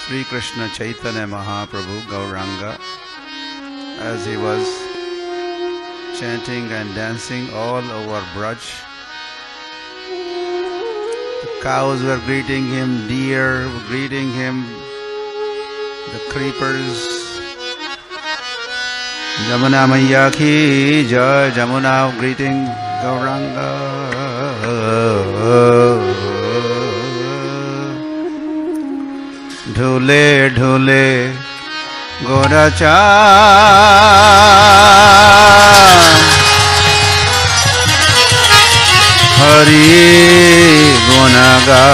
Sri Krishna Chaitanya Mahaprabhu Gauranga, as he was chanting and dancing all over Braj. The cows were greeting him, deer were greeting him, the creepers. Jamuna Maiya ki jai, Jamuna greeting Gauranga. ढूले ढूले गोराचा Hari गुणगा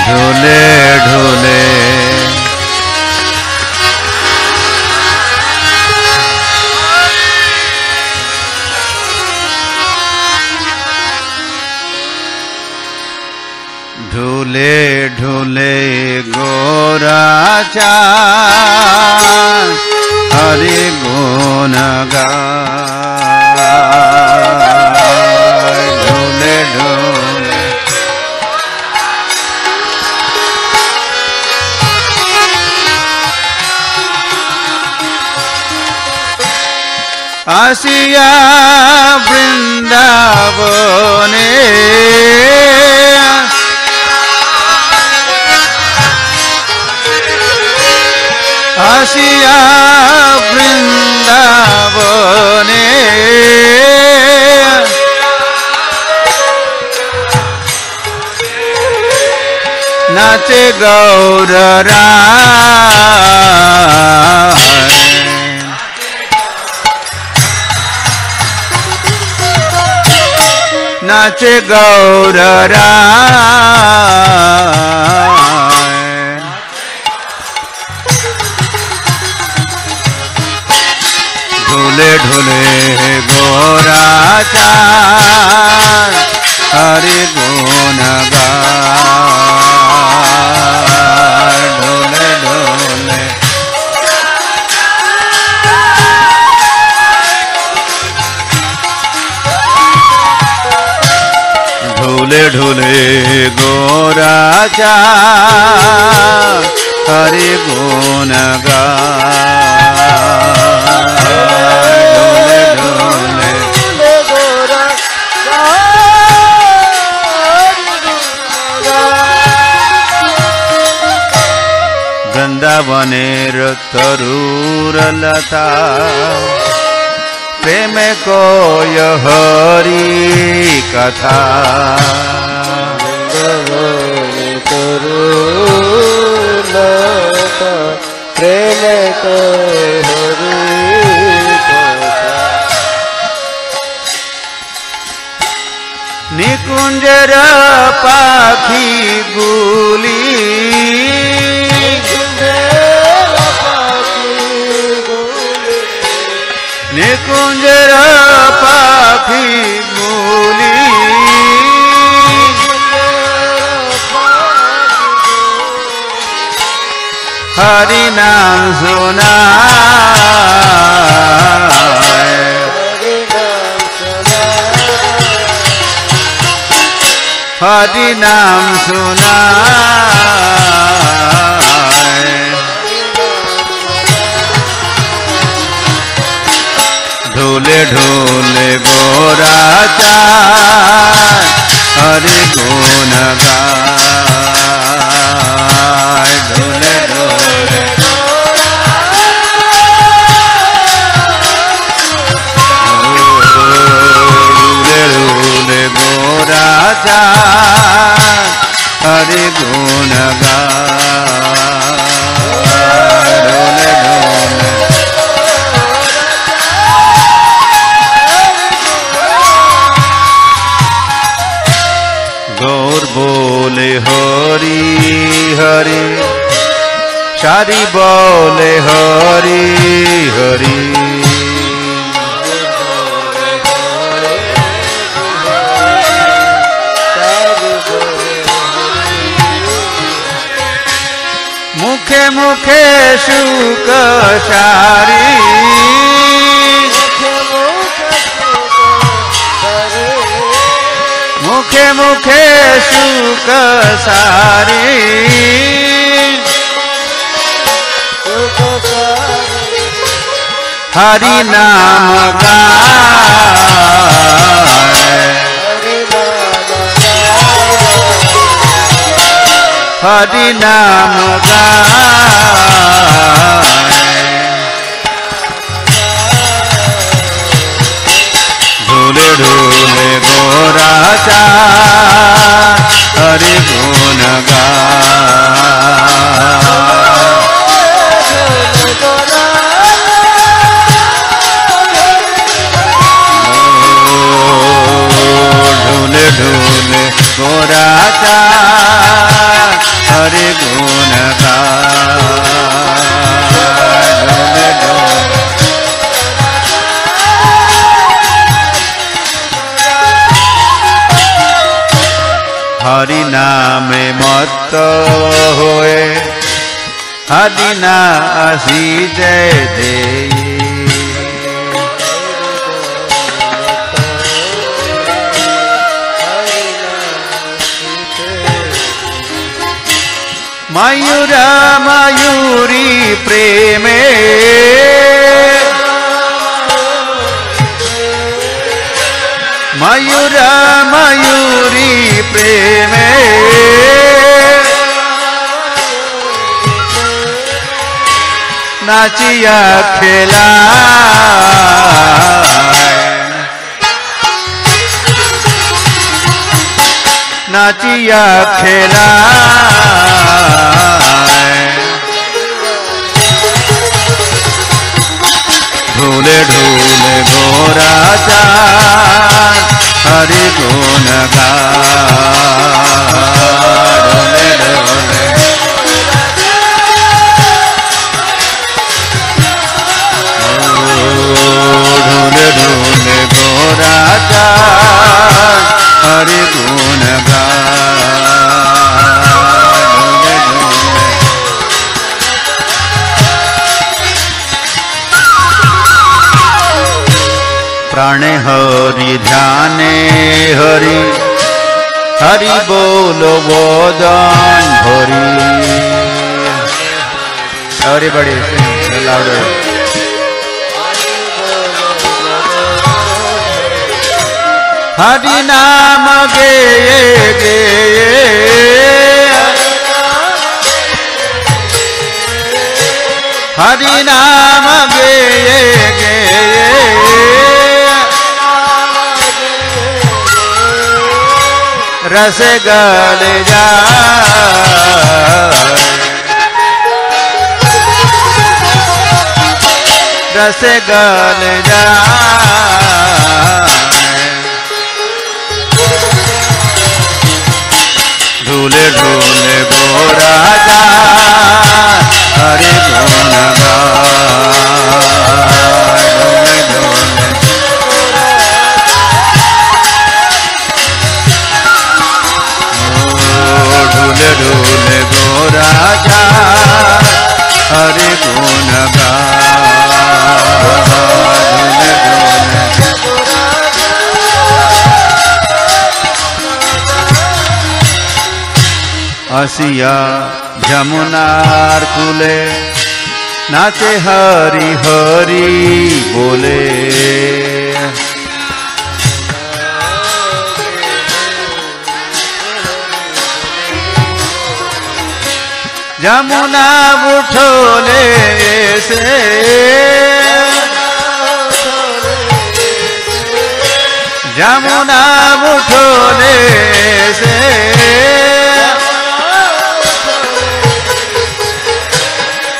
ढूले ढूले ढूले ढूले गोराचा Hari गुण गाय ढूले ढूले आसिया वृंदावने आसिया वृंदावने नाचे गौरराय नाचे गौरराय ढूले ढूले गोराचा हरि गुण गाय ढूले ढूले ढूले ढूले गोराचा हरि गुण गाय ढूले ढूले वृंदावनेर तरुरलता प्रेम को हरि कथा तरुलता प्रेम को हरि कथा निकुंजर पाखी गुली निकुंजर पाखी मूली हरि नाम सुना हरि नाम सुना ढूले ढूले गोराचा हरि गुण गाय ढूले ढूले ढूले ढूले गोराचा हरि गुण गाय ढूले ढूले गौर बोले हरि हरि सारी बोले हरि हरि मुखे मुखे शुक सारी मुखे मुखे सुख सारी हरि नाम गाए हरि नाम गाए ढूले ढूले गोरा चार हरि गुण ढूले ढूले गोरा चार हरि गुण ढूले ढूले हरि नाम मत होए हरि नासी जय दे मयूरा मयूरी प्रेमे मयूरा मयूरी प्रेमे नाचिया खेला नाचिया खेला ढूले ढूले गोरा चार हरि गुण ढूले ढूले ढूले ढूले गोरा चार हरि गुण प्राणे हरि ध्याने हरि हरि बोलो बोदन Hari everybody sing louder Hari नाम गे गे हरि नाम गे गे रस गल जाए रस गल जाए ढूले ढूले गोरा जा हरि गुण ढूले ढूले ढूले ढूले गोरा जा हरि गुण ढूले ढूले असिया जमुनार कूले नाचे हरि हरि बोले जमुना उठोले से जमुना उठोले से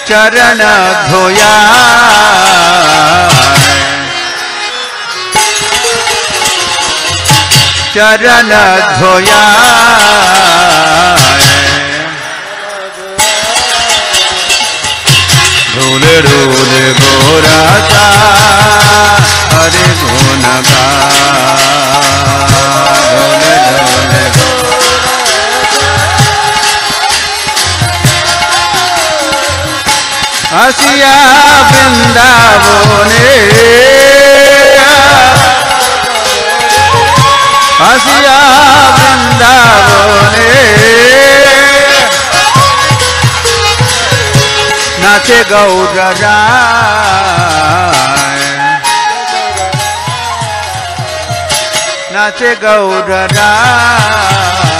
चरण धोया चरण धोया ढूले ढूले गोरा चा हरि गुण गा ढूले ढूले हसिया वृंदावने हसिया नाचे गौरराय, नाचे गौरराय।